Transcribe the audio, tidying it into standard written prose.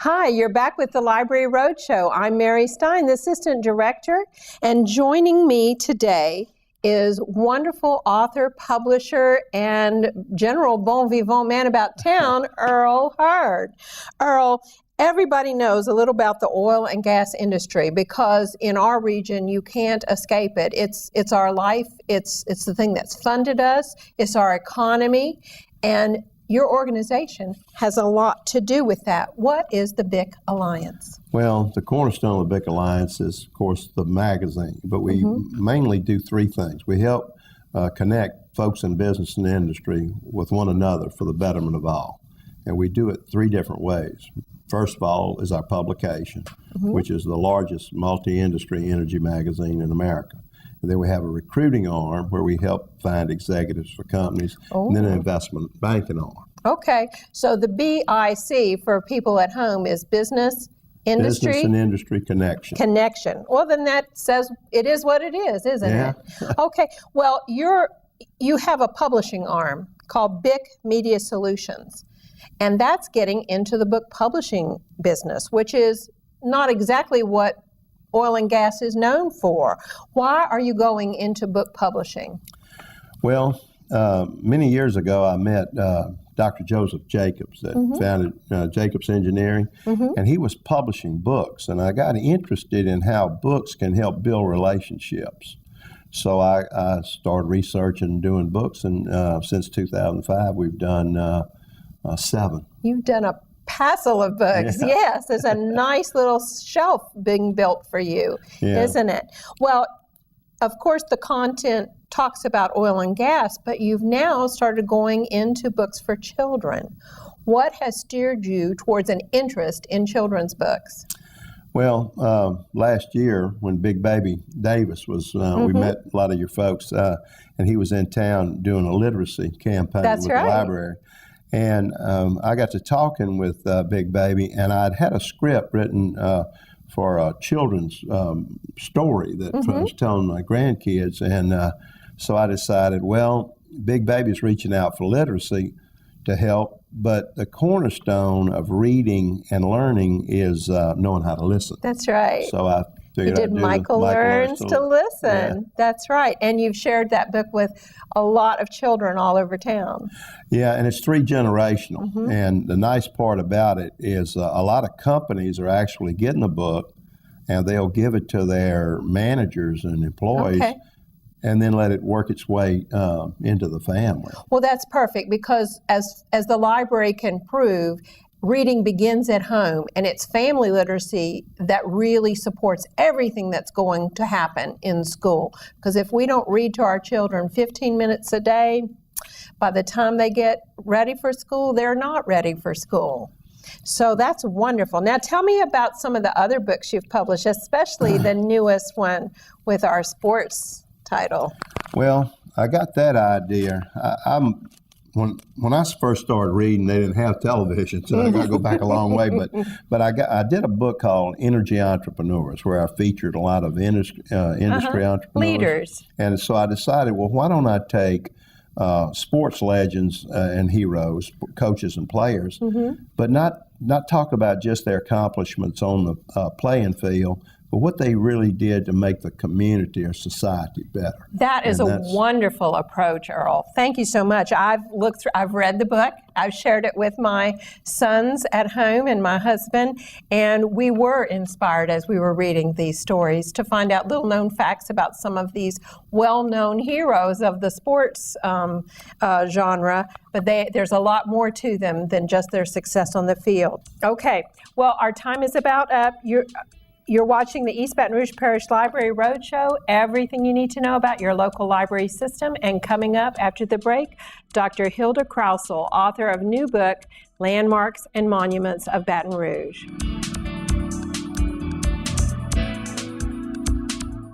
Hi, you're back with the Library Roadshow. I'm Mary Stein, the Assistant Director, and joining me today is wonderful author, publisher, and general bon vivant man about town, Earl Heard. Earl, everybody knows a little about the oil and gas industry because in our region you can't escape it. It's our life, it's the thing that's funded us, it's our economy, and your organization has a lot to do with that. What is the BIC Alliance? Well, the cornerstone of the BIC Alliance is, of course, the magazine, but we mainly do three things. We help connect folks in business and industry with one another for the betterment of all, and we do it three different ways. First of all is our publication, which is the largest multi-industry energy magazine in America. And then we have a recruiting arm where we help find executives for companies, and then an investment banking arm. Okay, so the BIC for people at home is Business, Industry? Business and Industry Connection. Connection. Well, then that says it is what it is, isn't it? Okay, well, you have a publishing arm called BIC Media Solutions, and that's getting into the book publishing business, which is not exactly what oil and gas is known for. Why are you going into book publishing? Well, many years ago I met Dr. Joseph Jacobs that founded Jacobs Engineering, and he was publishing books, and I got interested in how books can help build relationships. So I started researching and doing books, and since 2005 we've done 7. You've done a passel of books. Yeah. Yes, there's a nice little shelf being built for you, isn't it? Well, of course, the content talks about oil and gas, but you've now started going into books for children. What has steered you towards an interest in children's books? Well, last year when Big Baby Davis was, we met a lot of your folks, and he was in town doing a literacy campaign with the library. And I got to talking with Big Baby, and I'd had a script written for a children's story that I was telling my grandkids. And so I decided, well, Big Baby's reaching out for literacy to help, but the cornerstone of reading and learning is knowing how to listen. That's right. So I figured you did Michael Learns to Listen. Yeah. That's right. And you've shared that book with a lot of children all over town. Yeah, and it's 3-generational. And the nice part about it is a lot of companies are actually getting the book, and they'll give it to their managers and employees, and then let it work its way into the family. Well, that's perfect because as the library can prove, reading begins at home, and it's family literacy that really supports everything that's going to happen in school. Because if we don't read to our children 15 minutes a day, by the time they get ready for school, they're not ready for school. So that's wonderful. Now tell me about some of the other books you've published, especially the newest one with our sports title. Well, I got that idea. When I first started reading, they didn't have television, so I got to go back a long way. But I did a book called Energy Entrepreneurs, where I featured a lot of industry entrepreneurs. Leaders. And so I decided, well, why don't I take sports legends and heroes, coaches and players, but not talk about just their accomplishments on the playing field, but what they really did to make the community or society better. That is a wonderful approach, Earl. Thank you so much. I've read the book. I've shared it with my sons at home and my husband, and we were inspired as we were reading these stories to find out little known facts about some of these well-known heroes of the sports genre, but there's a lot more to them than just their success on the field. Okay, well, our time is about up. You're watching the East Baton Rouge Parish Library Roadshow, everything you need to know about your local library system. And coming up after the break, Dr. Hilda Krausel, author of new book, Landmarks and Monuments of Baton Rouge.